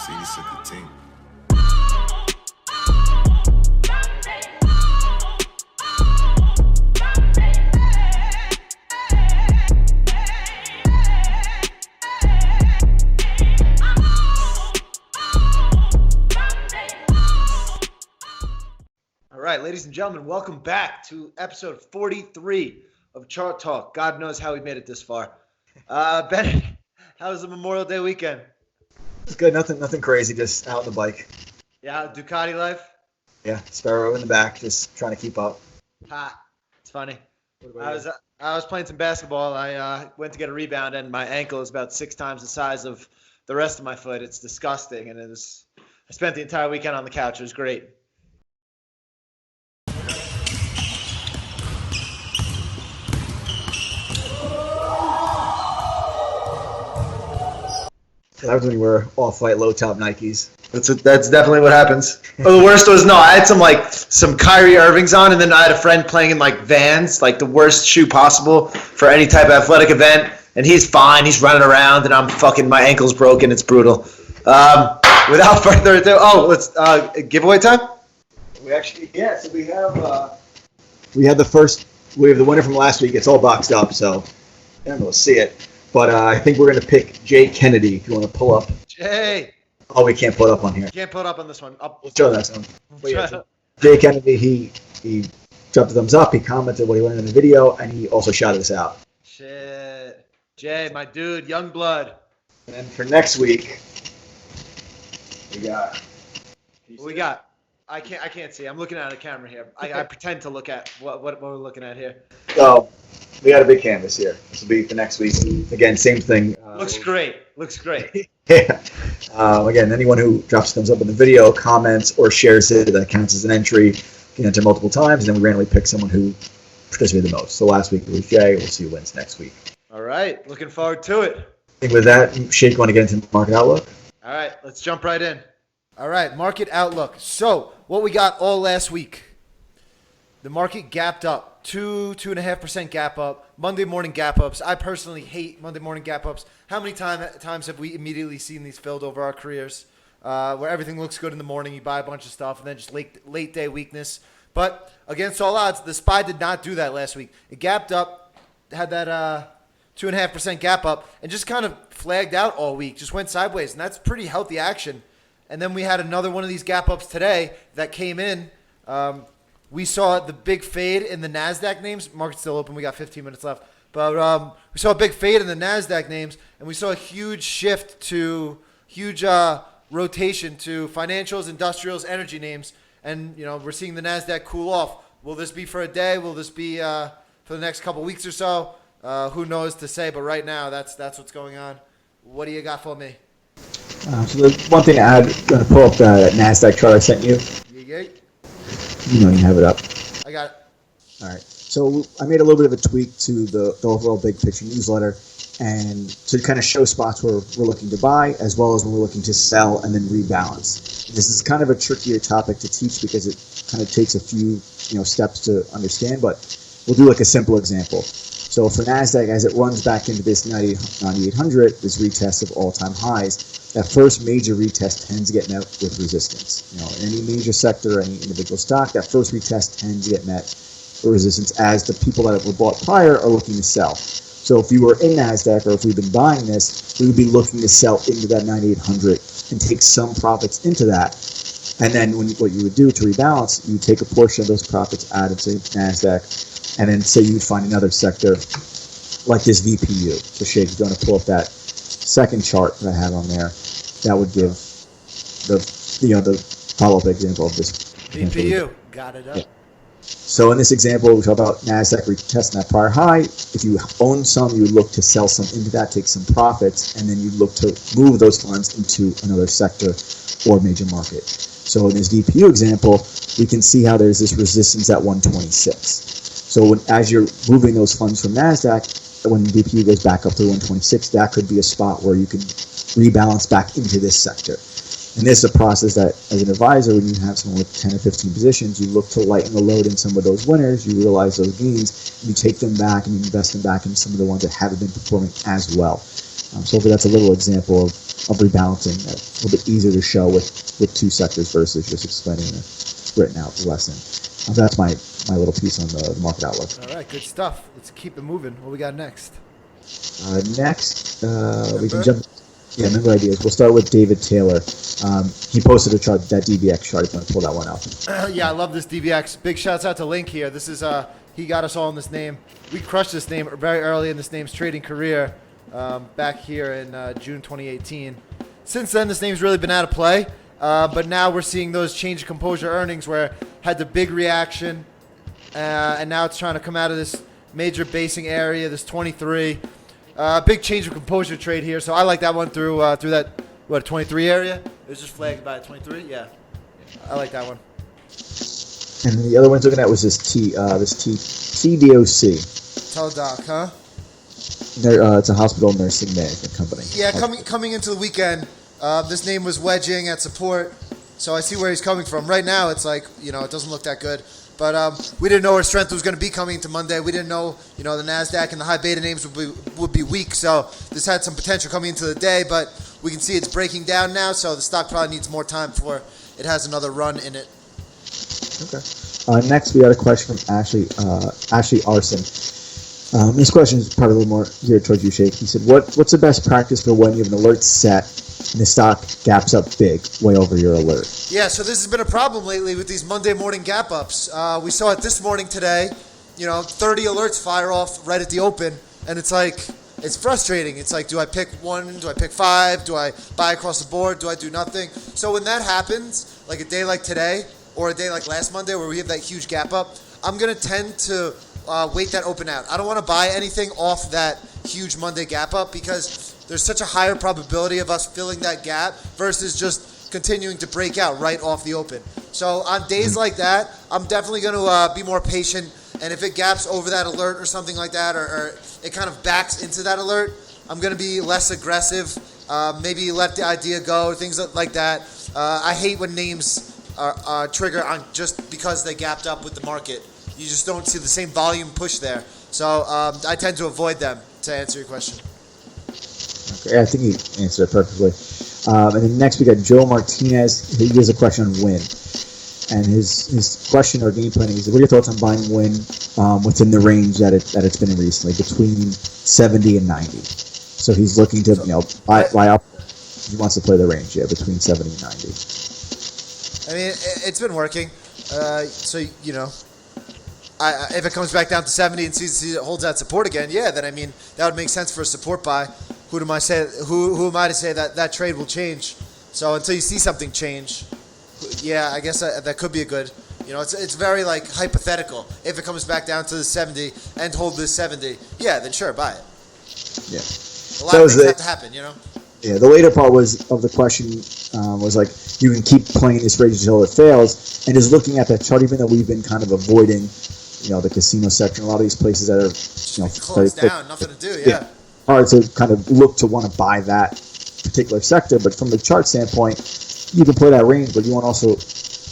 See, you said the team. All right, ladies and gentlemen, welcome back to episode 43 of Chart Talk. God knows how we made it this far. Ben, how was the Memorial Day weekend? It's good. Nothing crazy. Just out on the bike. Yeah, Ducati life? Yeah, Sparrow in the back, just trying to keep up. Ha, it's funny. I was playing some basketball. I went to get a rebound, and my ankle is about 6 times the size of the rest of my foot. It's disgusting, and I spent the entire weekend on the couch. It was great. That was when you were off-white, low-top Nikes. That's definitely what happens. Oh, the worst was, no, I had some Kyrie Irvings on, and then I had a friend playing in Vans, the worst shoe possible for any type of athletic event, and he's fine, he's running around, and I'm my ankle's broken, it's brutal. Without further ado, let's giveaway time? We have the winner from last week. It's all boxed up, so I don't know, we'll see it. But I think we're going to pick Jay Kennedy, if you want to pull up. Jay! Oh, we can't put up on here. Can't put up on this one. We'll show that one. Jay Kennedy, he dropped a thumbs up, he commented what he learned in the video, and he also shouted us out. Shit. Jay, my dude, young blood. And then for next week, we got... I can't see. I'm looking at a camera here. I pretend to look at what we're looking at here. So we got a big canvas here. This will be for next week. Again, same thing. Looks great. Yeah. Again, anyone who drops a thumbs up in the video, comments, or shares it, that counts as an entry. You can enter multiple times, and then we randomly pick someone who participated the most. So last week it was Jay. We'll see who wins next week. All right. Looking forward to it. I think with that, Shake, want to get into the market outlook? All right. Let's jump right in. All right, market outlook. So, what we got all last week? The market gapped up, 2.5% gap up, Monday morning gap ups. I personally hate Monday morning gap ups. How many times have we immediately seen these filled over our careers, where everything looks good in the morning, you buy a bunch of stuff, and then just late day weakness? But against all odds, the SPY did not do that last week. It gapped up, had that 2.5% gap up, and just kind of flagged out all week, just went sideways, and that's pretty healthy action. And then we had another one of these gap ups today that came in. We saw the big fade in the NASDAQ names. Market's still open. We got 15 minutes left. But we saw a big fade in the NASDAQ names, and we saw a huge shift to rotation to financials, industrials, energy names. And, we're seeing the NASDAQ cool off. Will this be for a day? Will this be for the next couple weeks or so? Who knows to say, but right now that's what's going on. What do you got for me? So the one thing to add, I'm going to pull up that NASDAQ chart I sent you. Yeah. You have it up. I got it. All right. So I made a little bit of a tweak to the overall big picture newsletter, and to kind of show spots where we're looking to buy, as well as when we're looking to sell and then rebalance. This is kind of a trickier topic to teach because it kind of takes a few steps to understand, but we'll do a simple example. So for NASDAQ, as it runs back into this 9,800, this retest of all-time highs, that first major retest tends to get met with resistance. Any major sector, any individual stock, that first retest tends to get met with resistance as the people that were bought prior are looking to sell. So if you were in NASDAQ, or if we've been buying this, we would be looking to sell into that 9,800 and take some profits into that. And then what you would do to rebalance, you take a portion of those profits out of, say, NASDAQ, and then say you would find another sector like this VPU. So Shake, if you want to pull up that second chart that I have on there, that would give the follow-up example of this. VPU, got it up. Yeah. So in this example, we talk about NASDAQ retesting that prior high. If you own some, you would look to sell some into that, take some profits, and then you look to move those funds into another sector or major market. So in this VPU example, we can see how there's this resistance at 126. So as you're moving those funds from NASDAQ, when VPU goes back up to 126, that could be a spot where you can rebalance back into this sector. And this is a process that, as an advisor, when you have someone with 10 or 15 positions, you look to lighten the load in some of those winners, you realize those gains, and you take them back and you invest them back in some of the ones that haven't been performing as well. So hopefully that's a little example of rebalancing, that's a little bit easier to show with two sectors versus just explaining a written out lesson. That's my little piece on the market outlook. All right, good stuff. Let's keep it moving. What we got next? Next, we can jump. Yeah, member ideas. We'll start with David Taylor. He posted a chart, that DBX chart. If you want to pull that one up. Yeah, I love this DBX. Big shouts out to Link here. This is he got us all in this name. We crushed this name very early in this name's trading career back here in June 2018. Since then, this name's really been out of play. But now we're seeing those change of composure earnings where had the big reaction, and now it's trying to come out of this major basing area, this 23. Big change of composure trade here, so I like that one through that 23 area. It was just flagged by 23. Yeah, I like that one. And the other ones looking at was this TDOC. Teledoc, huh? It's a hospital nursing management company. Yeah, coming into the weekend, this name was wedging at support, so I see where he's coming from. Right now, it's like, it doesn't look that good. But we didn't know where strength was going to be coming into Monday. We didn't know, the NASDAQ and the high beta names would be weak. So this had some potential coming into the day, but we can see it's breaking down now. So the stock probably needs more time before it has another run in it. Okay. Next, we got a question from Ashley Arson. This question is probably a little more geared towards you, Sheikh. He said, what's the best practice for when you have an alert set and the stock gaps up big, way over your alert? Yeah, so this has been a problem lately with these Monday morning gap ups. We saw it this morning today. 30 alerts fire off right at the open, and it's like, it's frustrating. It's like, do I pick one? Do I pick five? Do I buy across the board? Do I do nothing? So when that happens, like a day like today or a day like last Monday where we have that huge gap up, I'm going to tend to wait that open out. I don't want to buy anything off that huge Monday gap up because there's such a higher probability of us filling that gap versus just continuing to break out right off the open. So on days like that, I'm definitely going to be more patient. And if it gaps over that alert or something like that, or it kind of backs into that alert, I'm going to be less aggressive. Maybe let the idea go, things like that. I hate when names are trigger on just because they gapped up with the market. You just don't see the same volume push there. So I tend to avoid them, to answer your question. Okay, I think he answered it perfectly. And then next we got Joe Martinez. He has a question on Win. And his question or game planning is, what are your thoughts on buying Win within the range that it's been in recently, between 70 and 90? So he's looking to buy up. He wants to play the range, between 70 and 90. I mean, it's been working. If it comes back down to 70 and sees it holds that support again, then that would make sense for a support buy. Who am I to say that trade will change? So until you see something change, I guess that could be a good. It's very hypothetical. If it comes back down to the 70 and hold this 70, then sure, buy it. Yeah. A lot of things have to happen, Yeah, the later part of the question was you can keep playing this range until it fails, and is looking at that chart, even though we've been kind of avoiding, the casino section, a lot of these places that are, closed down, nothing to do, yeah. Hard to kind of look to want to buy that particular sector, but from the chart standpoint, you can play that range, but you want to also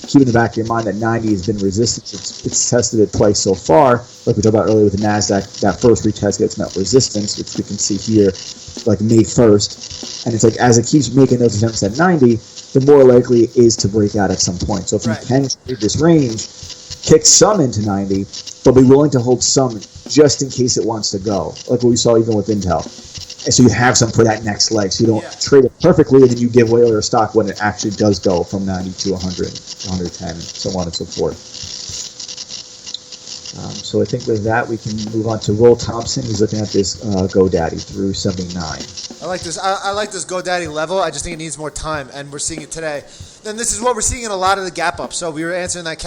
keep in the back of your mind that 90 has been resistance. It's tested it twice so far, like we talked about earlier with the NASDAQ. That first retest gets met resistance, which we can see here, May 1st. And it's as it keeps making those attempts at 90, the more likely it is to break out at some point. So if you can trade this range, kick some into 90, but be willing to hold some just in case it wants to go, like what we saw even with Intel. And so you have some for that next leg, so you don't trade it perfectly and then you give away all your stock when it actually does go from 90 to 100, 110, so on and so forth. So I think with that we can move on to Roll Thompson. He's looking at this GoDaddy through 79. I like this. I like this GoDaddy level. I just think it needs more time, and we're seeing it today. Then this is what we're seeing in a lot of the gap ups. So we were answering that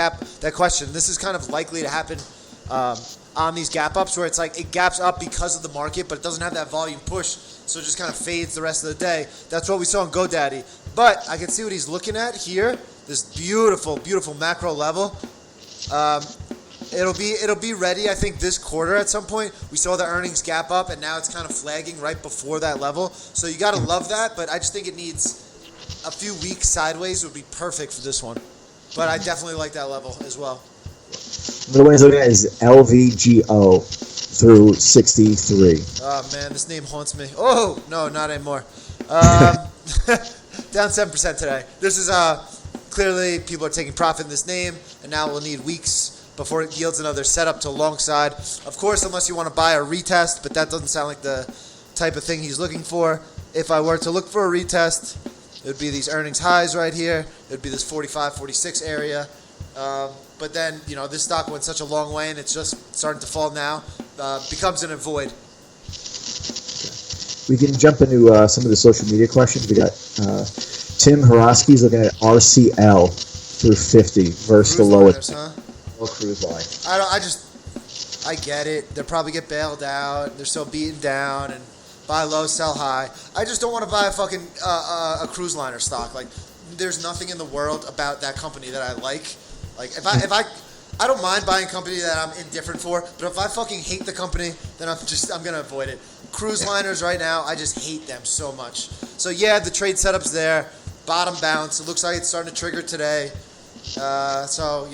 question. This is kind of likely to happen on these gap ups, where it's it gaps up because of the market, but it doesn't have that volume push, so it just kind of fades the rest of the day. That's what we saw in GoDaddy. But I can see what he's looking at here. This beautiful, beautiful macro level. It'll be ready, I think, this quarter at some point. We saw the earnings gap up, and now it's kind of flagging right before that level. So you got to love that, but I just think it needs a few weeks sideways would be perfect for this one. But I definitely like that level as well. The one he's looking at is LVGO through 63. Oh man, this name haunts me. Oh no, not anymore. Down 7% today. This is clearly people are taking profit in this name, and now we'll need weeks before it yields another setup to long side. Of course, unless you want to buy a retest, but that doesn't sound like the type of thing he's looking for. If I were to look for a retest, it would be these earnings highs right here. It would be this 45, 46 area. But then, this stock went such a long way, and it's just starting to fall now. Becomes an avoid. We can jump into some of the social media questions. We got Tim Horoski's looking at RCL through 50 versus the lowest. Or cruise line. I get it. They'll probably get bailed out. They're so beaten down, and buy low, sell high. I just don't want to buy a fucking a cruise liner stock. Like, there's nothing in the world about that company that I like. Like, if I don't mind buying a company that I'm indifferent for, but if I fucking hate the company, then I'm gonna avoid it. Cruise liners right now, I just hate them so much. So yeah, the trade setup's there. Bottom bounce. It looks like it's starting to trigger today. So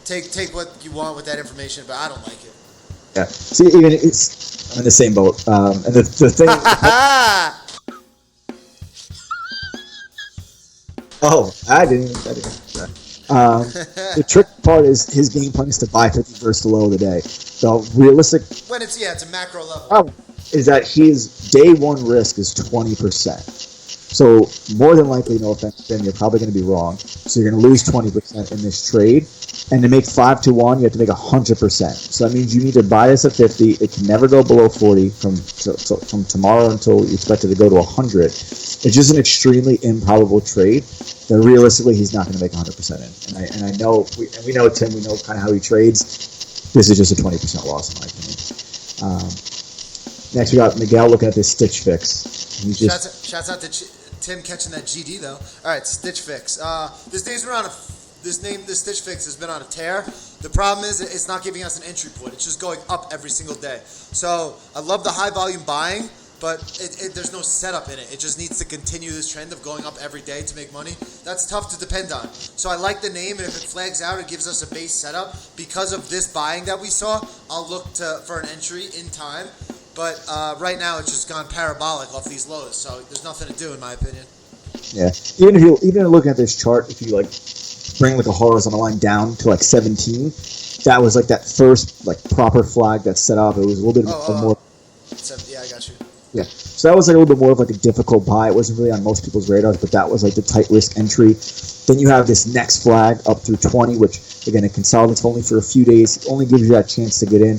take what you want with that information, but I don't like it. Yeah. See, even I'm in the same boat. And the thing. Oh, I didn't. The trick part is his game plan is to buy 50 versus the low of the day. So realistic. When it's a macro level. Problem is that his day one risk is 20%. So more than likely, no offense, Ben, you're probably going to be wrong. So you're going to lose 20% in this trade. And to make 5-1, you have to make 100%. So that means you need to buy this at 50. It can never go below 40 from tomorrow until you expect it to go to 100. It's just an extremely improbable trade that realistically he's not going to make 100% in. And I know, we know Tim, we know kind of how he trades. This is just a 20% loss in my opinion. Next, we got Miguel looking at this Stitch Fix. Shouts out to Tim catching that GD though. All right, Stitch Fix. This Stitch Fix has been on a tear. The problem is it's not giving us an entry point. It's just going up every single day. So I love the high volume buying, but there's no setup in it. It just needs to continue this trend of going up every day to make money. That's tough to depend on. So I like the name, and if it flags out, it gives us a base setup. Because of this buying that we saw, I'll look for an entry in time. But right now, it's just gone parabolic off these lows, so there's nothing to do, in my opinion. Yeah, even looking at this chart, if you bring a horizontal line down to 17, that was that first proper flag that's set up. It was a little bit more. Yeah, I got you. Yeah, so that was a little bit more of a difficult buy. It wasn't really on most people's radars, but that was the tight risk entry. Then you have this next flag up through 20, which again it consolidates only for a few days. It only gives you that chance to get in.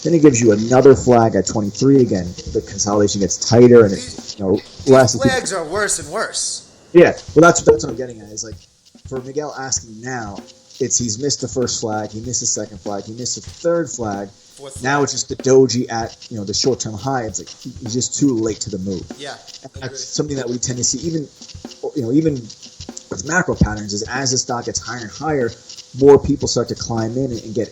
Then it gives you another flag at 23. Again, the consolidation gets tighter, and less. Flags are worse and worse. Yeah, well, that's what I'm getting at. Is for Miguel asking now, he's missed the first flag, he missed the second flag, he missed the third flag. Now it's just the doji at the short-term high. It's he's just too late to the move. Yeah, that's something that we tend to see even with macro patterns. Is as the stock gets higher and higher, more people start to climb in and get,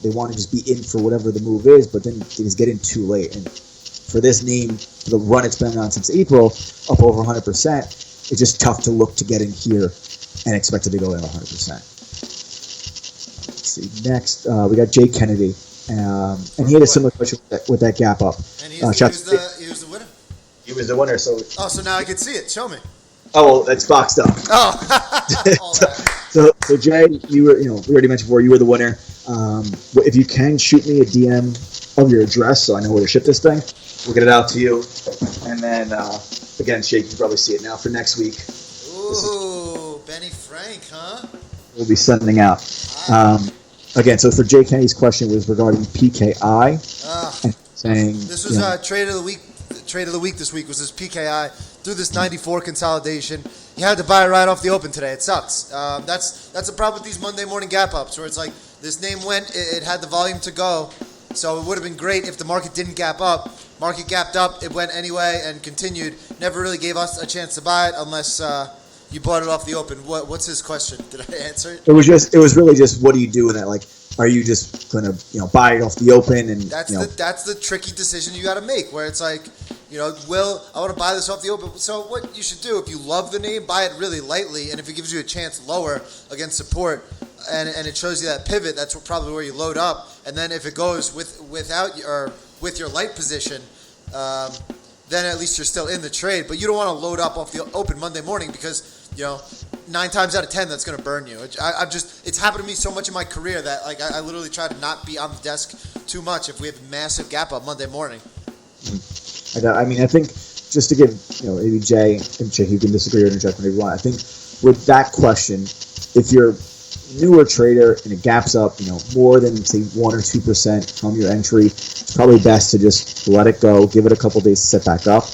they want to just be in for whatever the move is, but then they just get in too late. And for this name, for the run it's been on since April, up over 100%, it's just tough to look to get in here and expect it to go in 100%. Let's see. Next, we got Jay Kennedy. And he had a similar question with that gap up. And he was the winner? He was the winner, so... Oh, so now I can see it. Show me. Oh, well, that's boxed up. Oh. So Jay, you were, we already mentioned before, you were the winner. If you can, shoot me a DM of your address so I know where to ship this thing. We'll get it out to you. And then, again, Shay, you can probably see it now for next week. Ooh, Benny Frank, huh? We'll be sending out. Again, so for Jay Kennedy's question was regarding PKI. And saying... This was trade of the week. Trade of the week this week was this PKI through this 94 consolidation. You had to buy it right off the open today. It sucks. That's the problem with these Monday morning gap ups, where it's this name went, it had the volume to go, so it would have been great if the market didn't gap up. Market gapped up, it went anyway and continued. Never really gave us a chance to buy it unless you bought it off the open. What's his question? Did I answer it? It was really just what do you do with that? Are you just gonna buy it off the open and that's the tricky decision you got to make, where it's I want to buy this off the open. So what you should do, if you love the name, buy it really lightly, and if it gives you a chance lower against support, and it shows you that pivot, that's probably where you load up. And then if it goes without or with your light position, then at least you're still in the trade. But you don't want to load up off the open Monday morning because, 9 times out of 10 that's going to burn you. It's happened to me so much in my career that I literally try to not be on the desk too much if we have a massive gap up Monday morning. I think just to give, maybe Jay and Chick, you can disagree or interject whenever you want. I think with that question, if you're newer trader and it gaps up, more than say 1 or 2% from your entry, it's probably best to just let it go, give it a couple days to set back up.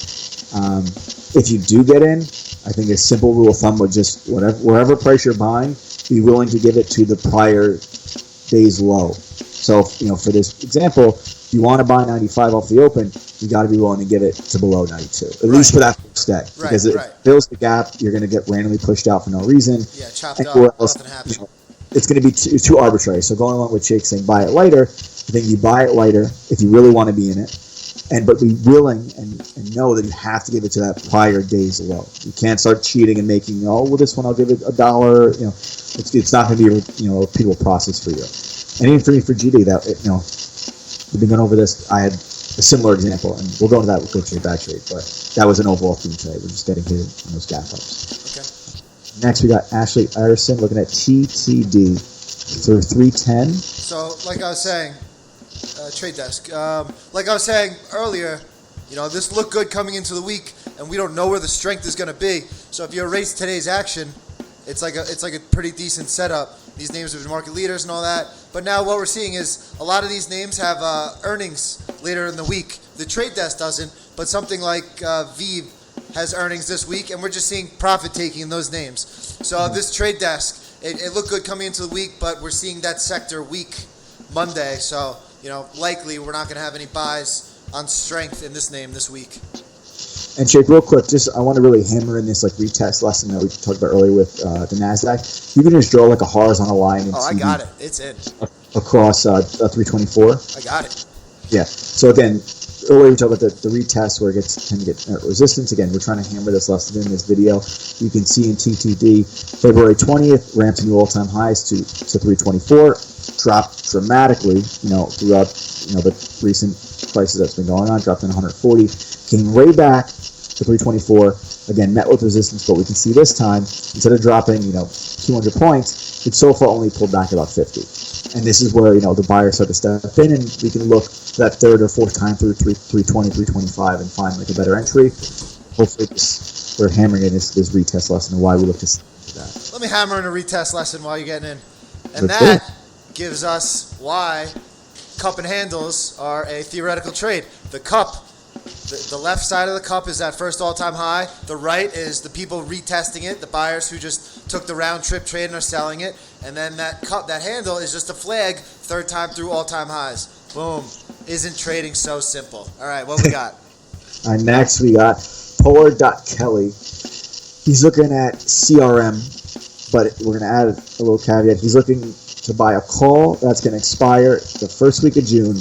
If you do get in, I think a simple rule of thumb would just wherever price you're buying, be willing to give it to the prior day's low. So, for this example, if you want to buy 95 off the open, you got to be willing to give it to below 92, at least for that first day. Because it fills the gap, you're going to get randomly pushed out for no reason. Yeah, chopped up, nothing happens. It's going to be too arbitrary. So going along with Jake saying buy it lighter, I think you buy it lighter if you really want to be in it, but be willing and know that you have to give it to that prior day's low. You can't start cheating and making, this one I'll give it $1. It's not going to be a repeatable process for you. And even for me, for GD, that we've been going over this. I had a similar example, and we'll go into that with good trade, bad trade, but that was an overall theme today. We're just getting hit on those gap ups. Okay. Next, we got Utterson looking at TTD for 310. So, like I was saying, trade desk. Like I was saying earlier, this looked good coming into the week, and we don't know where the strength is going to be. So, if you erase today's action, it's like a pretty decent setup. These names have been market leaders and all that. But now what we're seeing is a lot of these names have earnings later in the week. The trade desk doesn't, but something like Vive has earnings this week, and we're just seeing profit taking in those names. So this trade desk, it looked good coming into the week, but we're seeing that sector weak Monday. So, likely we're not going to have any buys on strength in this name this week. And Jake, real quick, I want to really hammer in this retest lesson that we talked about earlier with the NASDAQ. You can just draw a horizontal line. I got it. It's in. Across 324. I got it. Yeah. So again, earlier we talked about the retest where it tend to get resistance. Again, we're trying to hammer this lesson in this video. You can see in TTD, February 20th, ramped to new all-time highs to 324, dropped dramatically, throughout, the recent crisis that's been going on, dropped in 140, came way back to 324, again, met with resistance, but we can see this time, instead of dropping, 200 points, it so far only pulled back about 50. And this is where, the buyers start to step in, and we can look that third or fourth time through 320, 325 and find a better entry. Hopefully we're hammering in this retest lesson and why we look to that. Let me hammer in a retest lesson while you're getting in. And that gives us why cup and handles are a theoretical trade. The cup, the left side of the cup is that first all-time high. The right is the people retesting it, the buyers who just took the round-trip trade and are selling it. And then that cup, that handle is just a flag, third time through all-time highs. Boom. Isn't trading so simple? All right, what we got? All right, next we got Polar.Kelly. He's looking at CRM, but we're going to add a little caveat. He's looking to buy a call that's going to expire the first week of June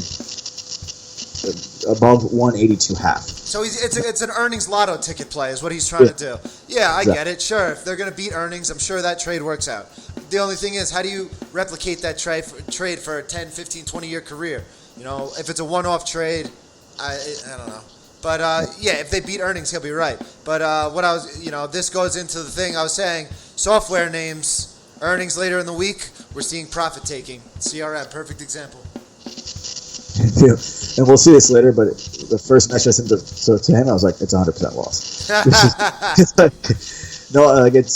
above 182.5. So it's an earnings lotto ticket play is what he's trying to do. Yeah, I get it. Sure, if they're going to beat earnings, I'm sure that trade works out. The only thing is, how do you replicate that trade for a 10, 15, 20-year career? If it's a one-off trade, I don't know. But, if they beat earnings, he'll be right. But this goes into the thing I was saying. Software names, earnings later in the week, we're seeing profit taking. CRM, perfect example. And we'll see this later, but the first match I sent to him, I was like, it's 100% loss. It's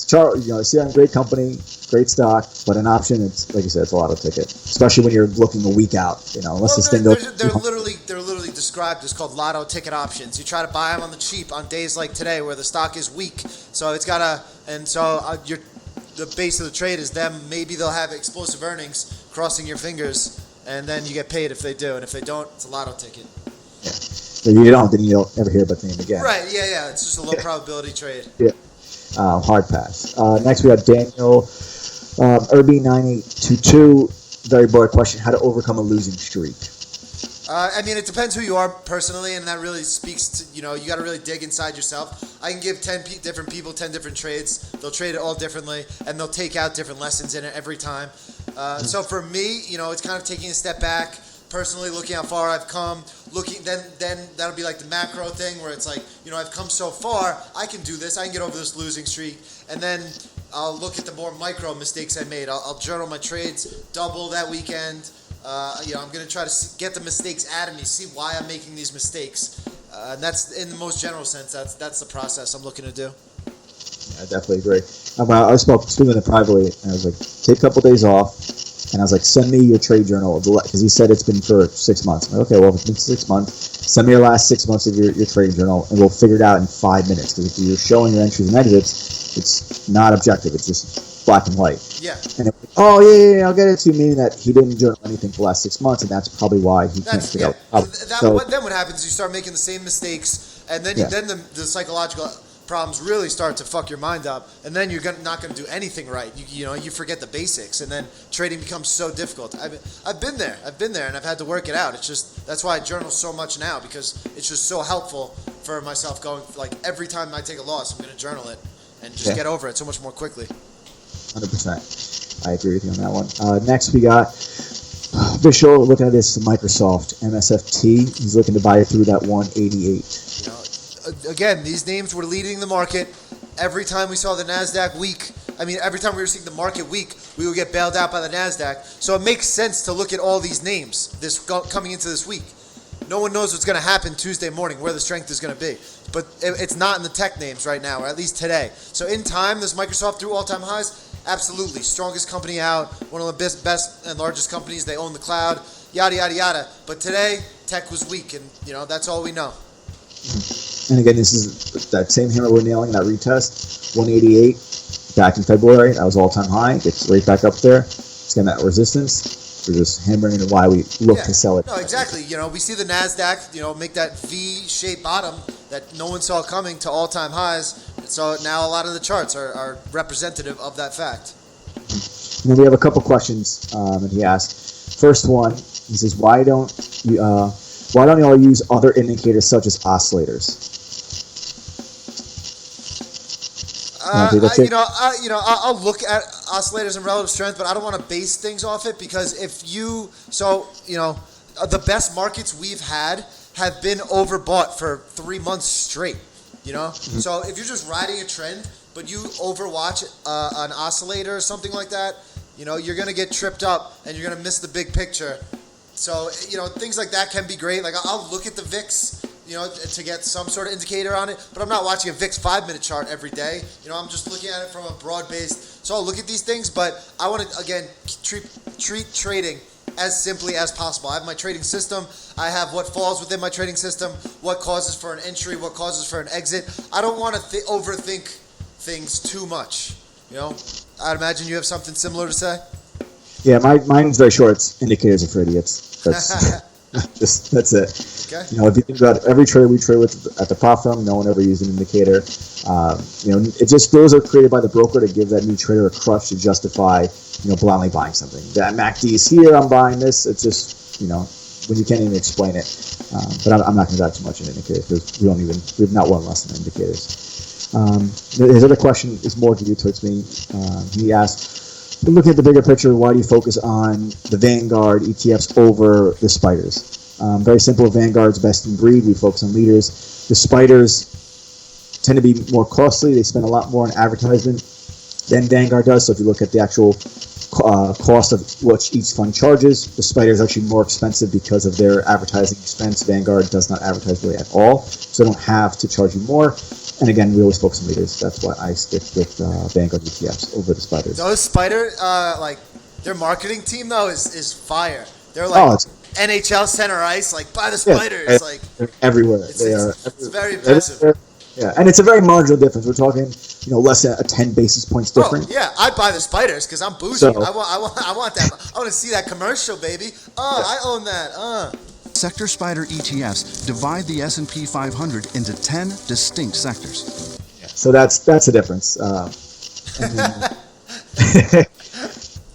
CRM, great company, great stock, but an option, it's like you said, it's a lotto ticket, especially when you're looking a week out. Unless this thing goes. They're literally described as called lotto ticket options. You try to buy them on the cheap on days like today where the stock is weak. So it's got the base of the trade is them. Maybe they'll have explosive earnings. Crossing your fingers. And then you get paid if they do, and if they don't, it's a lotto ticket. Yeah. If you don't, then you don't ever hear about the name again. Right, yeah. It's just a low probability trade. Yeah. Hard pass. Next, we got Daniel Irby9822. Very broad question. How to overcome a losing streak? It depends who you are personally, and that really speaks to, you got to really dig inside yourself. I can give 10 different people 10 different trades. They'll trade it all differently, and they'll take out different lessons in it every time. So for me, it's kind of taking a step back, personally, looking how far I've come, then that'll be like the macro thing where it's like, I've come so far, I can do this, I can get over this losing streak, and then I'll look at the more micro mistakes I made. I'll journal my trades, double that weekend. I'm going to try to get the mistakes out of me, see why I'm making these mistakes. And that's, in the most general sense, that's the process I'm looking to do. Yeah, I definitely agree. I was speaking with him privately, and I was like, take a couple days off, and I was like, send me your trade journal, because he said it's been for 6 months. I'm like, okay, well, if it's been 6 months, send me your last 6 months of your trading journal, and we'll figure it out in 5 minutes, because if you're showing your entries and exits, it's not objective, it's just black and white. Yeah. And it, oh, yeah, I'll get it to, meaning that he didn't journal anything for the last 6 months, and that's probably why he can't figure out. Then what happens is you start making the same mistakes, and then the psychological problems really start to fuck your mind up, and then you're not going to do anything right. You forget the basics, and then trading becomes so difficult. I've been there, and I've had to work it out. It's just, that's why I journal so much now, because it's just so helpful for myself going, like, every time I take a loss, I'm going to journal it and just get over it so much more quickly. 100%. I agree with you on that one. Next, we got Vishal looking at this Microsoft MSFT. He's looking to buy it through that 188. Again, these names were leading the market. Every time we saw the NASDAQ weak, every time we were seeing the market weak, we would get bailed out by the NASDAQ. So it makes sense to look at all these names coming into this week. No one knows what's going to happen Tuesday morning, where the strength is going to be. But it's not in the tech names right now, or at least today. So in time, this Microsoft through all-time highs, absolutely. Strongest company out, one of the best and largest companies. They own the cloud, yada, yada, yada. But today, tech was weak, and that's all we know. And again, this is that same hammer we're nailing, that retest, 188 back in February. That was all-time high. Gets right back up there. It's getting that resistance. We're just hammering into why we look to sell it. No, exactly. We see the NASDAQ, make that V-shaped bottom that no one saw coming to all-time highs. So now a lot of the charts are representative of that fact. And then we have a couple questions that he asked. First one, he says, why don't you all use other indicators such as oscillators? I'll look at oscillators and relative strength, but I don't want to base things off it, because the best markets we've had have been overbought for 3 months straight. So if you're just riding a trend, but you overwatch an oscillator or something like that, you're going to get tripped up and you're going to miss the big picture. So, things like that can be great. Like, I'll look at the VIX, to get some sort of indicator on it, but I'm not watching a VIX 5-minute chart every day. I'm just looking at it from a broad-based. So I'll look at these things, but I want to, again, treat trading as simply as possible. I have my trading system. I have what falls within my trading system, what causes for an entry, what causes for an exit. I don't want to overthink things too much. I'd imagine you have something similar to say. Yeah, mine's very short. It's indicators are for idiots. That's it. Okay. If you think about every trade we trade with at the prop firm, no one ever used an indicator. It just, those are created by the broker to give that new trader a crush to justify, blindly buying something. That MACD is here, I'm buying this. It's just, when you can't even explain it. But I'm not going to dive too much into indicators, because we have not one lesson in indicators. His other question is more geared towards me. He asked, looking at the bigger picture, why do you focus on the Vanguard ETFs over the spiders? Very simple. Vanguard's best in breed. We focus on leaders. The spiders tend to be more costly. They spend a lot more on advertisement than Vanguard does. So if you look at the actual cost of what each fund charges, the spider is actually more expensive because of their advertising expense. Vanguard does not advertise really at all, so they don't have to charge you more. And again, we always focus on leaders. That's why I stick with Vanguard ETFs over the spiders. Those spider, their marketing team though is fire. They're like NHL center ice, like buy the spiders, they're everywhere. It's very impressive. Yeah, and it's a very marginal difference. We're talking, less than a 10 basis points difference. Oh, yeah, I buy the spiders because I'm bougie. So, I want that. I want to see that commercial, baby. I own that. Sector Spider ETFs divide the S&P 500 into 10 distinct sectors. Yeah, so that's a difference.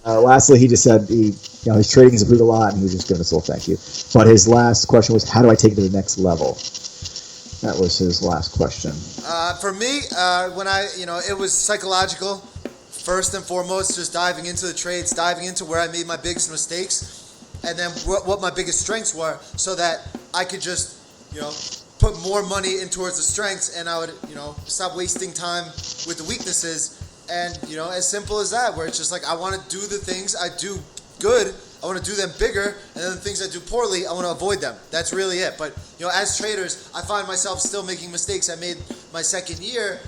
Lastly, he just said his trading has improved a lot, and he was just giving us a little thank you. But his last question was, how do I take it to the next level? That was his last question. For me, when it was psychological. First and foremost, just diving into the trades, diving into where I made my biggest mistakes, and then what my biggest strengths were, so that I could just, put more money in towards the strengths, and I would, stop wasting time with the weaknesses. And, as simple as that, where it's just like, I want to do the things I do good, I want to do them bigger, and then the things I do poorly, I want to avoid them. That's really it. But, as traders, I find myself still making mistakes I made my second year,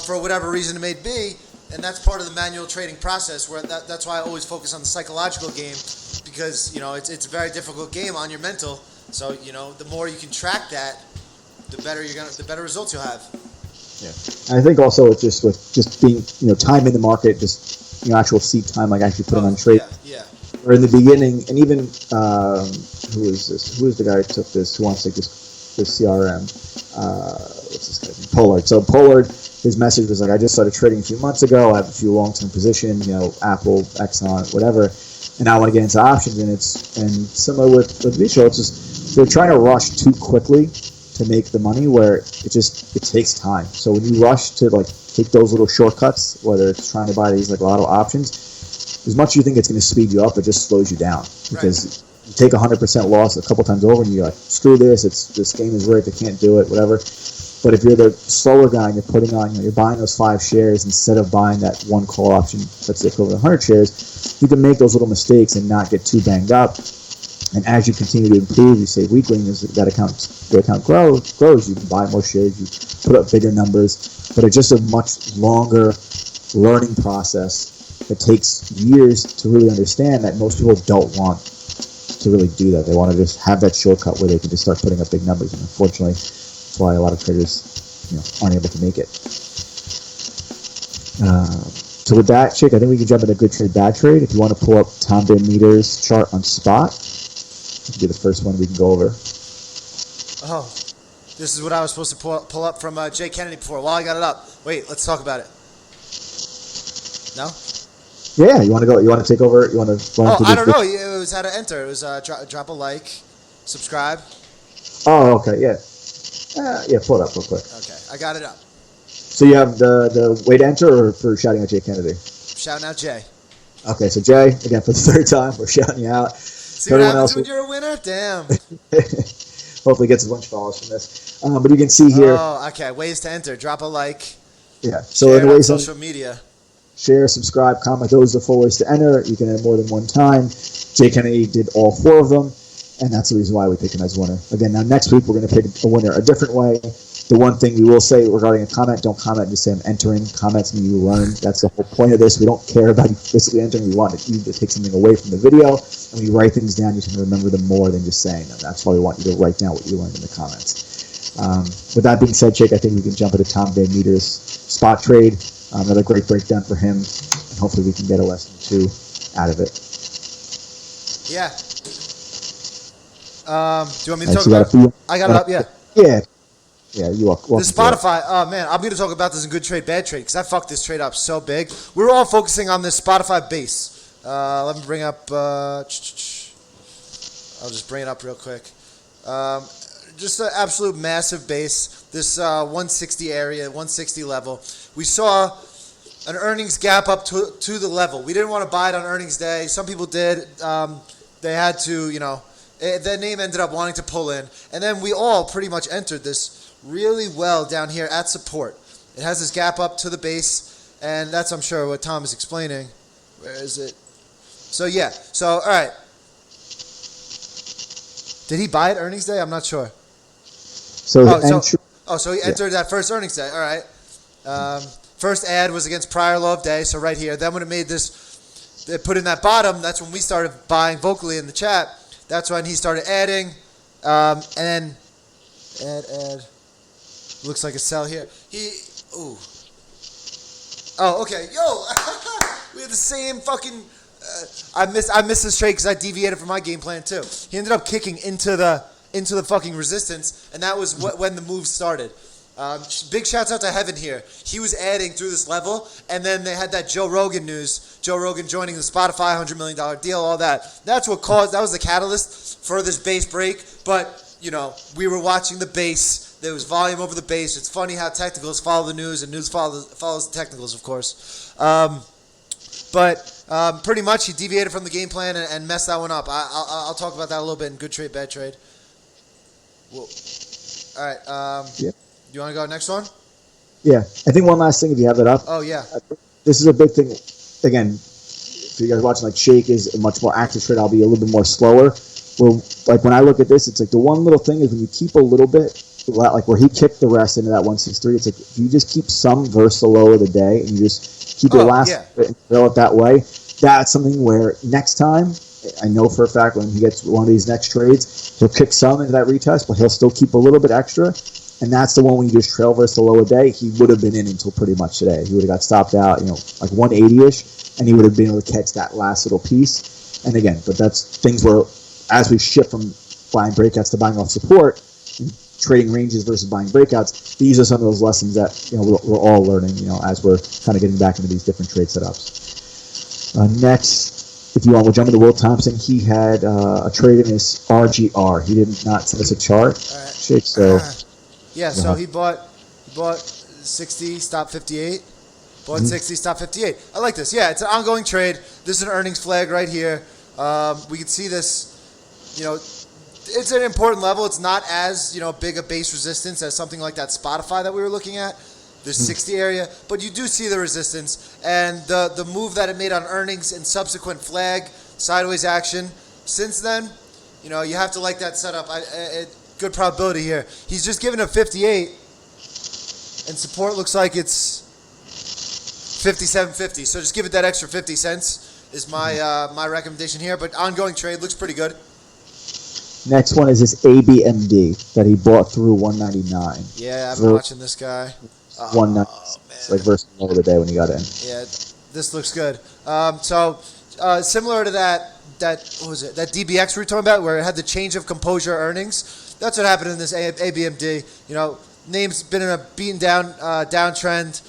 for whatever reason it may be. And that's part of the manual trading process, where that's why I always focus on the psychological game, because, it's a very difficult game on your mental. So, the more you can track that, the better results you'll have. Yeah. And I think also it's just being, time in the market, just, actual seat time, like actually putting on trade. Yeah. Or in the beginning, and even, who is this? Who is the guy who took this, who wants to take this CRM? What's this guy's name? Pollard. So Pollard, his message was like, I just started trading a few months ago. I have a few long-term positions, Apple, Exxon, whatever. And I want to get into options, and similar with Visual, it's just they're trying to rush too quickly to make the money, where it takes time. So when you rush to take those little shortcuts, whether it's trying to buy these lotto options, as much as you think it's going to speed you up, it just slows you down, because you take 100% loss a couple times over, and you're like, screw this, this game is rigged, I can't do it, whatever. But if you're the slower guy and you're putting on, you're buying those 5 shares instead of buying that one call option that's equivalent to 100 shares, you can make those little mistakes and not get too banged up. And as you continue to improve, you save weekly, and as the account grows, you can buy more shares, you put up bigger numbers. But it's just a much longer learning process that takes years to really understand, that most people don't want to really do that. They want to just have that shortcut where they can just start putting up big numbers. And unfortunately, that's why a lot of traders aren't able to make it. So with that, Chick, I think we can jump into good trade, bad trade. If you want to pull up Tom Van Meter's chart on spot, this will be the first one we can go over. Oh, this is what I was supposed to pull up from Jay Kennedy before. Well, I got it up. Wait, let's talk about it. No? Yeah, you want to go? You want to take over? You want to? I don't know. It was how to enter. It was drop a like, subscribe. Oh, okay, yeah. Pull it up real quick. Okay, I got it up. So you have the way to enter, or for shouting out Jay Kennedy? Shouting out Jay. Okay, so Jay, again, for the third time, we're shouting you out. See what happens when you're a winner? Damn. Hopefully gets a bunch of followers from this. But you can see here. Oh, okay. Ways to enter. Drop a like. Yeah. So share in the ways on social media. Share, subscribe, comment. Those are the 4 ways to enter. You can enter more than one time. Jay Kennedy did all 4 of them, and that's the reason why we pick him as winner. Again, now next week we're going to pick a winner a different way. The one thing we will say regarding a comment, don't comment and just say I'm entering. Comments mean you learn. That's the whole point of this. We don't care about you physically entering. We want you to take something away from the video. And when you write things down, you can remember them more than just saying them. That's why we want you to write down what you learned in the comments. With that being said, Jake, I think we can jump into Tom Van Meter's spot trade. Another great breakdown for him. And hopefully we can get a lesson or 2 out of it. Yeah. Do you want me to talk about it? I got it up, yeah. Yeah. Yeah, you are. The Spotify, oh man, I'm going to talk about this in good trade, bad trade, because I fucked this trade up so big. We're all focusing on this Spotify base. Let me bring up, I'll just bring it up real quick. Just an absolute massive base, this 160 area, 160 level. We saw an earnings gap up to the level. We didn't want to buy it on earnings day. Some people did. They had to, their name ended up wanting to pull in. And then we all pretty much entered this really well down here at support. It has this gap up to the base, and that's, I'm sure, what Tom is explaining. Where is it? So, yeah. So, all right. Did he buy it earnings day? I'm not sure. So he entered that first earnings day. All right. First ad was against prior low of day, so right here. Then when it made this, it put in that bottom, that's when we started buying vocally in the chat. That's when he started adding. And then add. Looks like a sell here. Oh, okay. Yo, we have the same fucking. I missed this trade because I deviated from my game plan too. He ended up kicking into the fucking resistance, and that was when the move started. Big shouts out to Heaven here. He was adding through this level, and then they had that Joe Rogan news. Joe Rogan joining the Spotify $100 million deal, all that. That was the catalyst for this base break. But we were watching the base. There was volume over the base. It's funny how technicals follow the news, and news follows the technicals, of course. But Pretty much, he deviated from the game plan and messed that one up. I'll talk about that a little bit in good trade, bad trade. Whoa. All right. Yeah. You want to go next one? Yeah. I think one last thing, if you have that up. Oh, yeah. This is a big thing. Again, for you guys watching, like Shake is a much more active trade. I'll be a little bit more slower. Well, like when I look at this, it's like the one little thing is when you keep a little bit, like where he kicked the rest into that 163, it's like if you just keep some versus the low of the day and you just keep your last bit and fill it that way, that's something where next time, I know for a fact when he gets one of these next trades, he'll kick some into that retest, but he'll still keep a little bit extra. And that's the one when you just trail versus the low of the day, he would have been in until pretty much today. He would have got stopped out, like 180-ish, and he would have been able to catch that last little piece. And again, but that's things where as we shift from buying breakouts to buying off support, trading ranges versus buying breakouts, these are some of those lessons that we're all learning, as we're kind of getting back into these different trade setups. Next, if you want, we'll jump into Will Thompson. He had a trade in his RGR. He did not send us a chart. Shake, so so he bought 60, stop 58. Bought 60, stop 58. I like this. Yeah, it's an ongoing trade. This is an earnings flag right here. We can see this. It's an important level. It's not as big a base resistance as something like that Spotify that we were looking at, the 60 area. But you do see the resistance and the move that it made on earnings and subsequent flag sideways action. Since then, you have to like that setup. Good probability here. He's just given a 58, and support looks like it's 57.50. So just give it that extra 50 cents is my recommendation here. But ongoing trade looks pretty good. Next one is this ABMD that he bought through 199. Yeah, I've been watching this guy. 190. It's like versus the other day when he got in. Yeah, this looks good. Similar to that what was it? That DBX we were talking about, where it had the change of composure earnings. That's what happened in this ABMD. Name's been in a beaten down downtrend.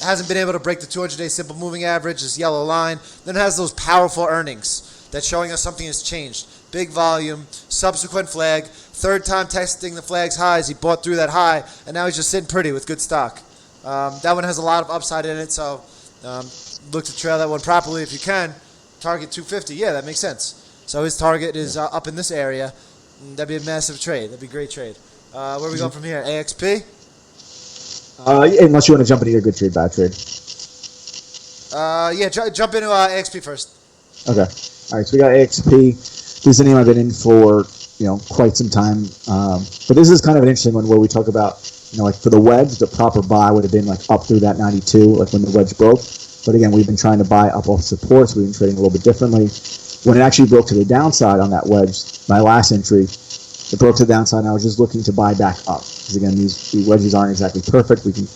Hasn't been able to break the 200-day simple moving average, this yellow line. Then it has those powerful earnings that's showing us something has changed. Big volume, subsequent flag, third time testing the flag's highs. He bought through that high, and now he's just sitting pretty with good stock. That one has a lot of upside in it, so look to trail that one properly if you can. Target 250, yeah, that makes sense. So his target is up in this area. That'd be a massive trade. That'd be a great trade. Where are we going from here? AXP? Unless you want to jump into your good trade, bad trade. Jump into AXP first. Okay. All right, so we got AXP. This is a name I've been in for quite some time. But this is kind of an interesting one where we talk about like for the wedge, the proper buy would have been like up through that 92, like when the wedge broke. But again, we've been trying to buy up off support, so we've been trading a little bit differently. When it actually broke to the downside on that wedge, my last entry, it broke to the downside, and I was just looking to buy back up. Because again, these wedges aren't exactly perfect. We can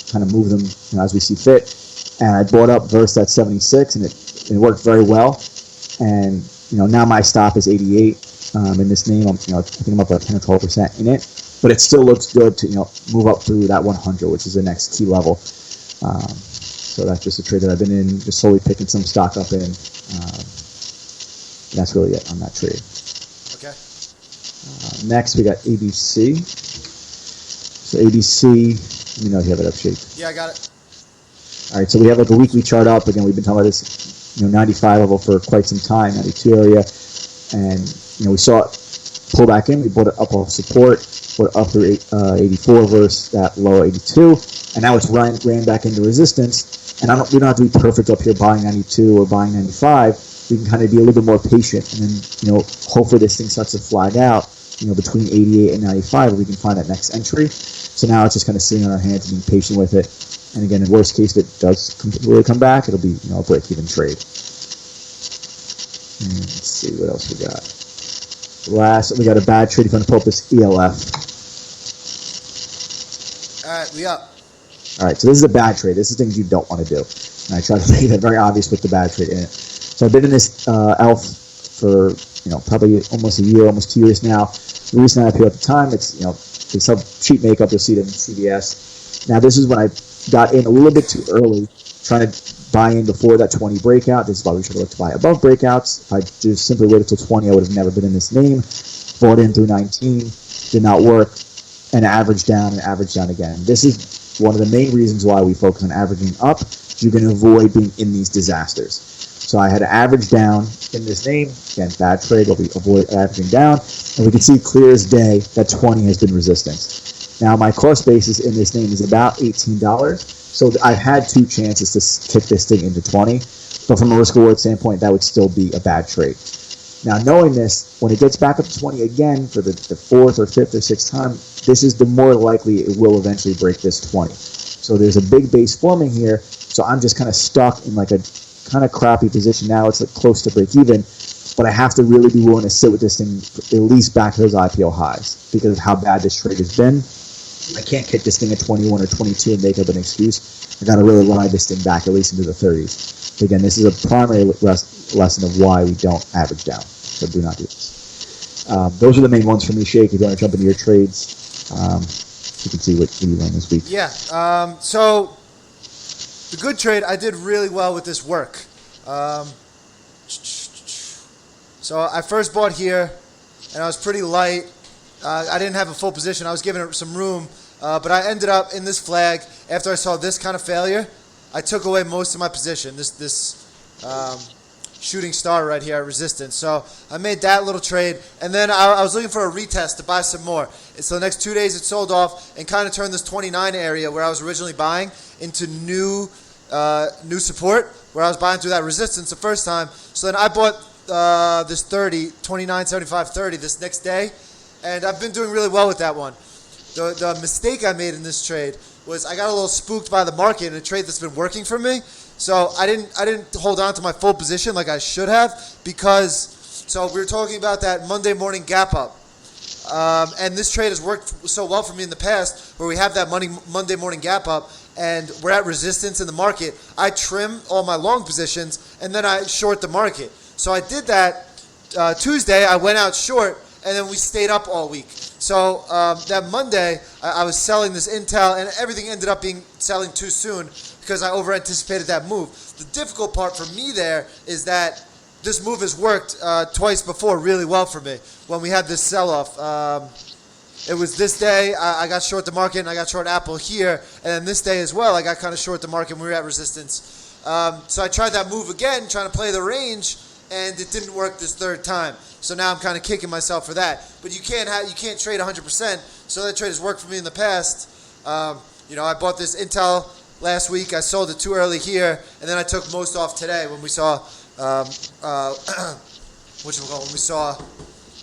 kind of move them as we see fit. And I bought up versus that 76, and it worked very well. And now my stop is 88 in this name. I think I'm up about 10 or 12% in it, but it still looks good to move up through that 100, which is the next key level. So that's just a trade that I've been in, just slowly picking some stock up in. That's really it on that trade. Okay. Next, we got ABC. So ABC, let me know if you have it up, Shake. Yeah, I got it. All right, so we have like a weekly chart up. Again, we've been talking about this 95 level for quite some time, 92 area, and we saw it pull back in. We bought it up off support, bought it up through 84 versus that low 82, and now it's ran back into resistance. And we don't have to be perfect up here buying 92 or buying 95. We can kind of be a little bit more patient, and then hopefully this thing starts to flag out. Between 88 and 95, where we can find that next entry. So now it's just kind of sitting on our hands and being patient with it. And again, in worst case, if it does really come back, it'll be a break-even trade. And let's see what else we got. Last, we got a bad trade. If you want to pull up this ELF. All right, we up. All right, so this is a bad trade. This is things you don't want to do. And I try to make that very obvious with the bad trade in it. So I've been in this ELF for probably almost a year, almost 2 years now. The reason I appeal at the time, it's they sell cheap makeup. You'll see it in CVS. Now this is when I got in a little bit too early, trying to buy in before that 20 breakout. This is why we should look to buy above breakouts. If I just simply waited till 20, I would have never been in this name. Bought in through 19, did not work, and averaged down and averaged down again. This is one of the main reasons why we focus on averaging up. You can avoid being in these disasters. So I had to average down in this name. Again, bad trade. We'll avoid averaging down. And we can see clear as day that 20 has been resistance. Now, my cost basis in this name is about $18. So I've had two chances to kick this thing into 20. But from a risk-reward standpoint, that would still be a bad trade. Now, knowing this, when it gets back up to 20 again for the fourth or fifth or sixth time, this is the more likely it will eventually break this 20. So there's a big base forming here. So I'm just kind of stuck in like a kind of crappy position now. It's like close to break even, but I have to really be willing to sit with this thing at least back to those IPO highs because of how bad this trade has been. I can't kick this thing at 21 or 22 and make up an excuse. I got to really ride this thing back at least into the 30s. But again, this is a primary lesson of why we don't average down. So do not do this. Those are the main ones for me, Shake. If you want to jump into your trades, you can see what you ran this week. Yeah. So the good trade, I did really well with this work. So I first bought here, and I was pretty light. I didn't have a full position. I was giving it some room, but I ended up in this flag. After I saw this kind of failure, I took away most of my position. This shooting star right here at resistance. So I made that little trade, and then I was looking for a retest to buy some more. And so the next 2 days it sold off and kind of turned this 29 area where I was originally buying into new support, where I was buying through that resistance the first time. So then I bought this 30, 29, 75, 30 this next day, and I've been doing really well with that one. The mistake I made in this trade was I got a little spooked by the market in a trade that's been working for me. So I didn't hold on to my full position like I should have because, so we were talking about that Monday morning gap up. And this trade has worked so well for me in the past where we have that Monday morning gap up and we're at resistance in the market. I trim all my long positions and then I short the market. So I did that Tuesday. I went out short and then we stayed up all week. So that Monday I was selling this Intel and everything ended up selling too soon because I over-anticipated that move. The difficult part for me there is that this move has worked twice before really well for me when we had this sell-off. It was this day I got short the market and I got short Apple here, and then this day as well I got kind of short the market when we were at resistance. So I tried that move again, trying to play the range, and it didn't work this third time. So now I'm kind of kicking myself for that. But you can't trade 100%. So that trade has worked for me in the past. I bought this Intel last week. I sold it too early here, and then I took most off today when we saw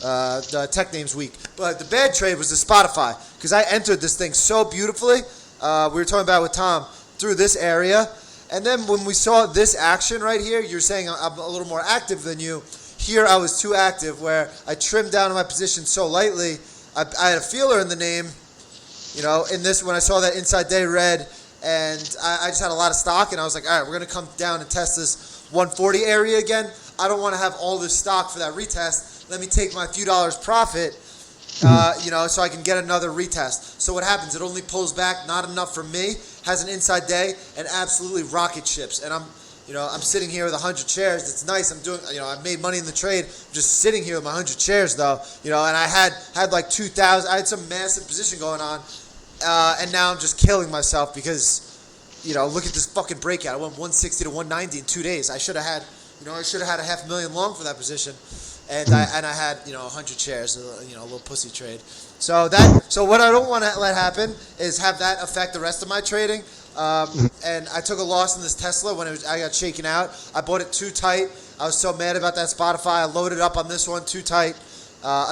the tech names week. But the bad trade was the Spotify because I entered this thing so beautifully. We were talking about it with Tom through this area, and then when we saw this action right here, you're saying I'm a little more active than you. Here I was too active, where I trimmed down my position so lightly. I had a feeler in the name, in this when I saw that inside day red. And I just had a lot of stock, and I was like, all right, we're going to come down and test this 140 area again. I don't want to have all this stock for that retest. Let me take my few dollars profit, so I can get another retest. So what happens? It only pulls back, not enough for me, has an inside day, and absolutely rocket ships. And I'm sitting here with 100 shares. It's nice. I made money in the trade. I'm just sitting here with my 100 shares, though, and I had like 2,000. I had some massive position going on. And now I'm just killing myself because, look at this fucking breakout. I went 160 to 190 in 2 days. I should have had, a $500,000 long for that position, and I had 100 shares, a little pussy trade. So what I don't want to let happen is have that affect the rest of my trading. And I took a loss in this Tesla when I got shaken out. I bought it too tight. I was so mad about that Spotify. I loaded up on this one too tight,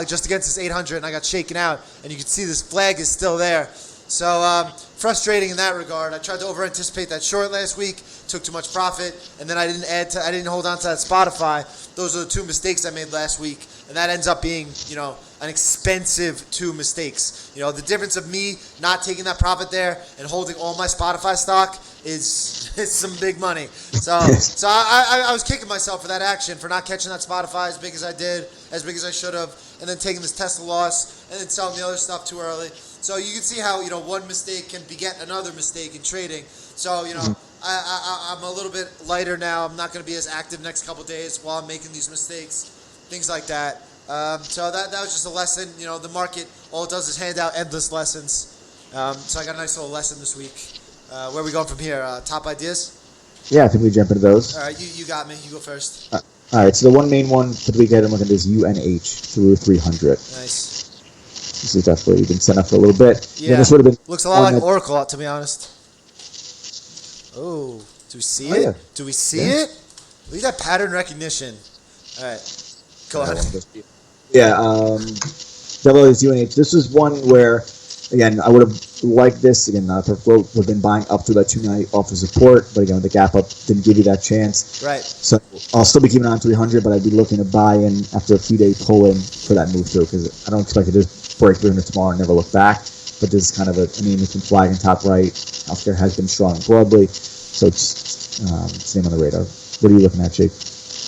just against this 800, and I got shaken out. And you can see this flag is still there. So frustrating in that regard. I tried to over-anticipate that short last week, took too much profit, and then I didn't hold on to that Spotify. Those are the two mistakes I made last week, and that ends up being, an expensive two mistakes. The difference of me not taking that profit there and holding all my Spotify stock is some big money. So I was kicking myself for that action, for not catching that Spotify as big as I did, as big as I should have, and then taking this Tesla loss, and then selling the other stuff too early. So you can see how, one mistake can beget another mistake in trading. So, I'm a little bit lighter now. I'm not going to be as active next couple days while I'm making these mistakes, things like that. So that was just a lesson. The market, all it does is hand out endless lessons. So I got a nice little lesson this week. Where are we going from here? Top ideas? Yeah, I think we jump into those. All right, you got me. You go first. All right, so the one main one for the weekend I'm looking at is UNH through 300. Nice. This is definitely been sent up for a little bit. Yeah, this would have been looks a lot one like that- Oracle, to be honest. Oh, do we see Oh, it? yeah. Do we see Yeah. it? Look at that pattern recognition. All right, go ahead. Yeah, double is UNH. This was one where, again, I would have liked this. Again, would have been buying up to that 290 off of support, but again, the gap up didn't give you that chance. Right. So I'll still be keeping it on 300, but I'd be looking to buy in after a few day pull in for that move through because I don't expect it to just break 300 tomorrow and never look back. But this is kind of a name that's been flagging top right. Healthcare has been strong broadly, so it's name on the radar. What are you looking at, Jake?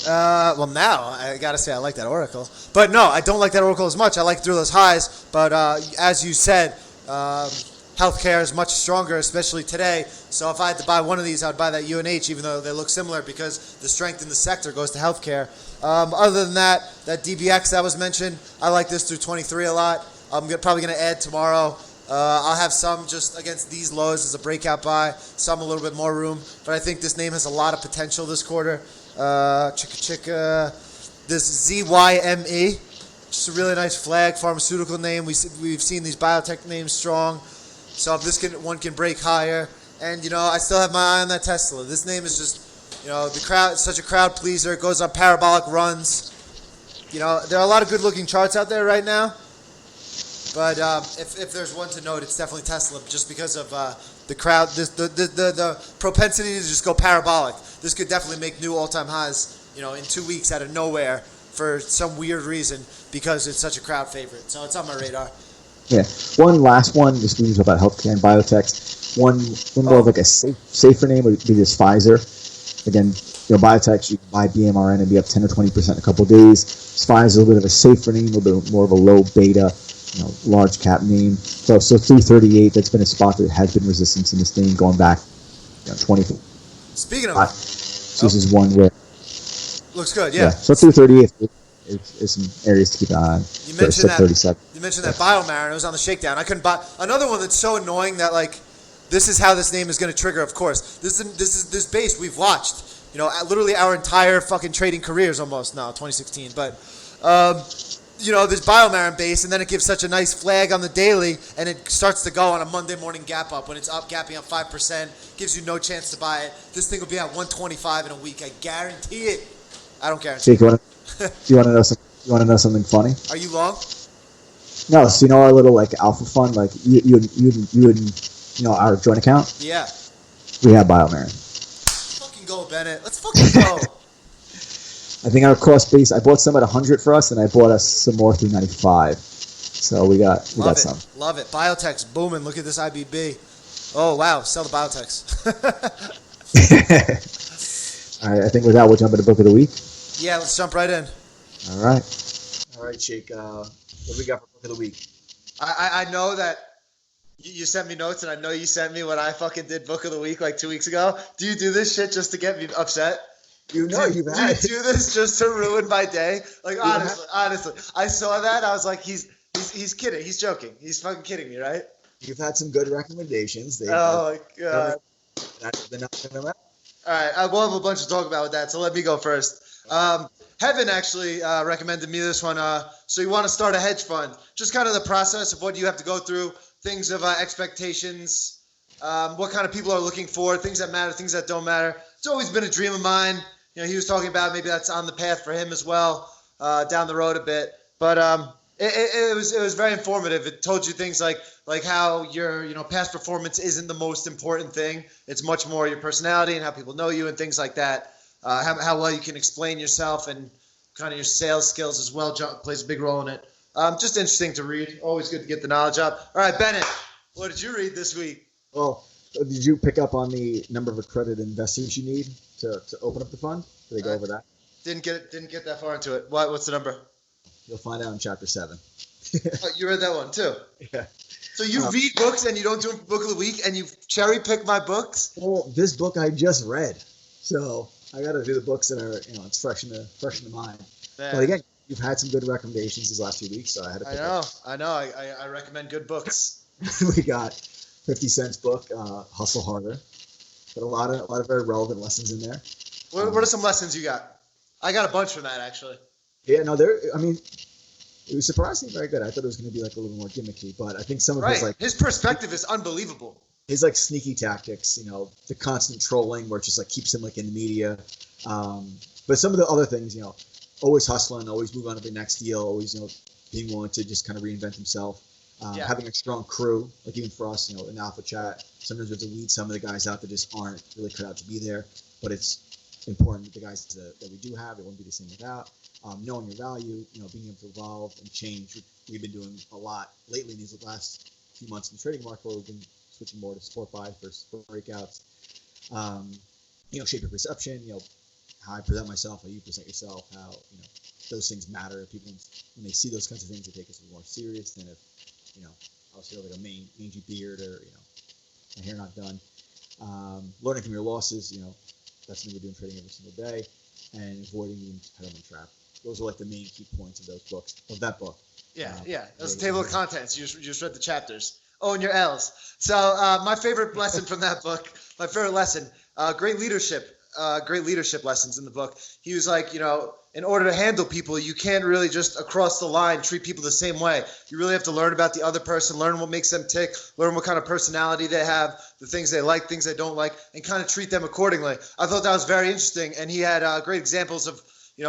Well, now I gotta say I like that Oracle, but no, I don't like that Oracle as much. I like through those highs, but as you said, healthcare is much stronger, especially today. So if I had to buy one of these, I'd buy that UNH, even though they look similar, because the strength in the sector goes to healthcare. Other than that, that DBX that was mentioned, I like this through 23 a lot. I'm probably gonna add tomorrow. I'll have some just against these lows as a breakout buy, some a little bit more room, but I think this name has a lot of potential this quarter. This ZYME, just a really nice flag, pharmaceutical name. We've seen these biotech names strong, so if this one can break higher, and I still have my eye on that Tesla. This name is just, the crowd, it's such a crowd pleaser. It goes on parabolic runs. There are a lot of good-looking charts out there right now. But if there's one to note, it's definitely Tesla, just because of the crowd, the propensity to just go parabolic. This could definitely make new all-time highs, in 2 weeks out of nowhere for some weird reason because it's such a crowd favorite. So it's on my radar. Yeah. One last one, just we talk about healthcare and biotechs. One more of like a safer name would be this Pfizer. Again, biotechs, you can buy BMRN and be up 10 or 20% in a couple of days. Pfizer is a little bit of a safer name, a little bit more of a low beta, large cap name. So 338, that's been a spot that has been resistance in this name going back 20. Speaking of so this is one where looks good, yeah. So 238 is some areas to keep an eye on. You mentioned that. 37. You mentioned that BioMarin. It was on the shakedown. I couldn't buy another one that's so annoying that this is how this name is going to trigger. Of course, this base we've watched. Literally our entire fucking trading careers almost now, 2016. But this BioMarin base, and then it gives such a nice flag on the daily, and it starts to go on a Monday morning gap up when it's up, gapping up 5%, gives you no chance to buy it. This thing will be at 125 in a week. I guarantee it. I don't guarantee. Jake, do you want to know something? You want to know something funny? Are you long? No. So our little alpha fund, you and our joint account. Yeah. We have BioMarin. Let's fucking go, Bennett. Let's fucking go. I think our cost base. I bought some at 100 for us, and I bought us some more through 95. So we got some. Love it. Biotech's booming. Look at this IBB. Oh wow, sell the biotechs. All right, I think with that we'll jump into book of the week. Yeah, let's jump right in. All right, Jake. What do we got for book of the week? I know that you sent me notes, and I know you sent me when I fucking did book of the week 2 weeks ago. Do you do this shit just to get me upset? You've Do you do this just to ruin my day? Honestly, I saw that. I was like, he's kidding. He's joking. He's fucking kidding me, right? You've had some good recommendations. Oh my god. They're not going to matter. All right, I will have a bunch to talk about with that, so let me go first. Heaven actually recommended me this one. So you want to start a hedge fund. Just kind of the process of what you have to go through, things of expectations, what kind of people are looking for, things that matter, things that don't matter. It's always been a dream of mine. He was talking about maybe that's on the path for him as well, down the road a bit. But it was very informative. It told you things like how your past performance isn't the most important thing. It's much more your personality and how people know you and things like that. How well you can explain yourself and kind of your sales skills as well plays a big role in it. Just interesting to read. Always good to get the knowledge up. All right, Bennett, what did you read this week? Well, did you pick up on the number of accredited investors you need to open up the fund? Did they go over that? Didn't get that far into it. What's the number? You'll find out in chapter 7. Oh, you read that one too? Yeah. So you read books and you don't do book of the week and you cherry pick my books? Well, this book I just read, so I got to do the books that are it's fresh in the mind. Man. But again, you've had some good recommendations these last few weeks, so I had to pick I know. I recommend good books. We got 50 Cent's book, Hustle Harder. but a lot of very relevant lessons in there. What are some lessons you got? I got a bunch from that, actually. Yeah, no, I mean, it was surprisingly very good. I thought it was going to be like a little more gimmicky, but I think some of his perspective is unbelievable. His like sneaky tactics, the constant trolling where it just like keeps him like in the media. But some of the other things, always hustling, always move on to the next deal, always, being willing to just kind of reinvent himself. Having a strong crew, like even for us, in Alpha Chat, sometimes we have to weed some of the guys out that just aren't really cut out to be there. But it's important that the guys that we do have, it won't be the same without. Knowing your value, being able to evolve and change. We've been doing a lot lately in these last few months in the trading market where we've been switching more to support buys versus breakouts. Shape your perception, how I present myself, how you present yourself, how, those things matter. People, when they see those kinds of things, they take us a little more serious than if, I was here like a mangy beard or, my hair not done. Learning from your losses, that's something we're doing trading every single day, and avoiding the entitlement trap. Those are like the main key points of that book. Yeah. That was the table of contents. You just read the chapters. Own your L's. So my favorite lesson from that book, great leadership lessons in the book. He was like, in order to handle people, you can't really just across the line treat people the same way. You really have to learn about the other person, learn what makes them tick, learn what kind of personality they have, the things they like, things they don't like, and kind of treat them accordingly. I thought that was very interesting, and he had great examples of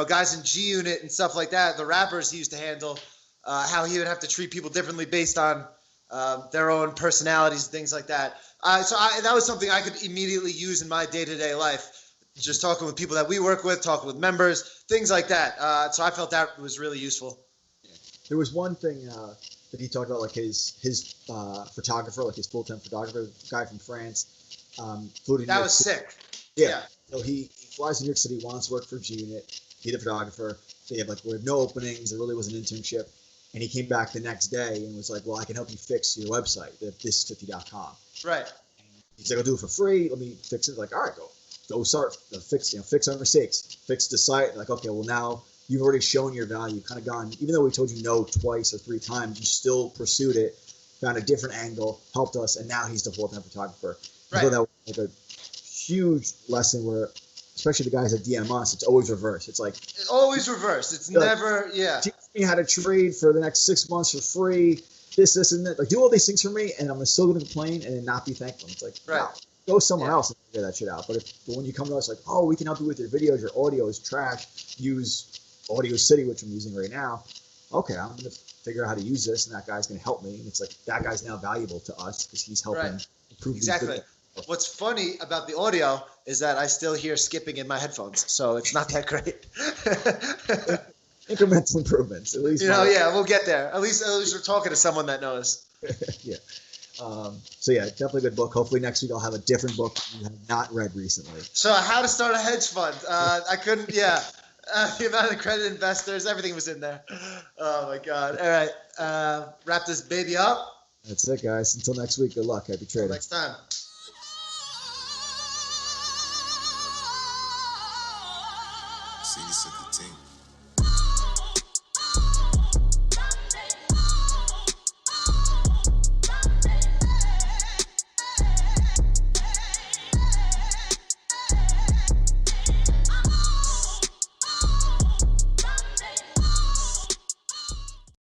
guys in G Unit and stuff like that, the rappers he used to handle, how he would have to treat people differently based on their own personalities and things like that. So that was something I could immediately use in my day-to-day life. Just talking with people that we work with, talking with members, things like that. So I felt that was really useful. There was one thing that he talked about, like his photographer, like his full-time photographer, guy from France, flew to New York That was sick. Yeah. So he flies to New York City, wants to work for G Unit. He's a photographer. We have no openings. There really was an internship. And he came back the next day and was like, well, I can help you fix your website, this50.com. Right. And he's like, I'll do it for free. Let me fix it. Like, all right, go start, fix our mistakes, fix the site. Like, okay, well, now you've already shown your value, kind of gone, even though we told you no twice or three times, you still pursued it, found a different angle, helped us, and now he's the full-time photographer. Right. I thought that was like a huge lesson where, especially the guys that DM us, it's always reverse. It's like it's always reverse. It's never, teach me how to trade for the next 6 months for free. This, and that. Like, do all these things for me, and I'm still going to complain and then not be thankful. It's like, right. Wow, go somewhere else and figure that shit out. But when you come to us, like, oh, we can help you with your videos, your audio is trash. Use Audio City, which I'm using right now. Okay, I'm going to figure out how to use this, and that guy's going to help me. And it's like that guy's now valuable to us because he's helping improve these videos. What's funny about the audio is that I still hear skipping in my headphones, so it's not that great. Incremental improvements, at least. We'll get there. At least we're talking to someone that knows. Yeah. So yeah, definitely a good book. Hopefully next week I'll have a different book you have not read recently. So how to start a hedge fund. I couldn't. Yeah. The amount of accredited investors, everything was in there. Oh my God. All right. Wrap this baby up. That's it, guys. Until next week. Good luck. Happy trading. Until next time. See, you said the team.